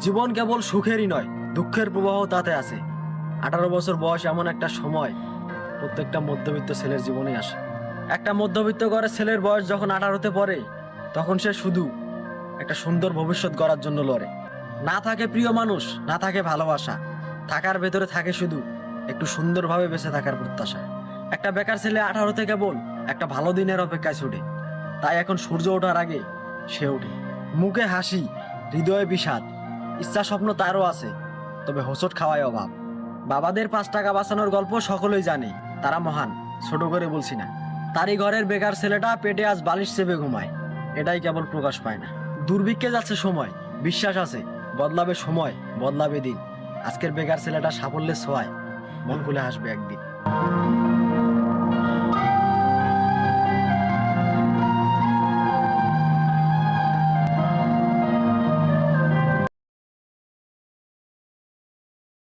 জীবন কেবল সুখেরই নয়, দুঃখের প্রবাহ তাতে আছে। 18 বছর বয়স এমন একটা সময় প্রত্যেকটা মধ্যবিত্ত ছেলের জীবনে আসে। একটা মধ্যবিত্ত ঘরের ছেলের বয়স যখন 18তে পড়ে, তখন সে শুধু একটা সুন্দর ভবিষ্যৎ গড়ার জন্য লড়ে। না থাকে প্রিয় মানুষ, না থাকে ভালোবাসা, থাকার ভেতরে থাকে শুধু একটু সুন্দরভাবে বেঁচে থাকার প্রত্যাশা। একটা বেকার ছেলে 18তে কেবল একটা ভালো দিনের অপেক্ষায় ছুটে। তাই এখন সূর্য ওঠার আগে সে ওঠে। মুখে হাসি, হৃদয়ে বিষাদ, ইচ্ছা স্বপ্ন তারও আছে, তবে হোঁচট খাওয়ায় অভাব। বাবাদের 5 টাকা বাঁচানোর গল্প সকলেই জানে, তারা মহান, ছোট করে বলছি না। তারই ঘরের বেকার ছেলেটা পেটে আজ বালিশ চেপে ঘুমায়, এটাই কেবল প্রকাশ পায় না। দুর্ভিক্ষে যাচ্ছে সময়, বিশ্বাস আছে বদলাবে সময়, বদলাবে দিন। আজকের বেকার ছেলেটা সাফল্যের ছোঁয়ায় মন খুলে হাসবে একদিন।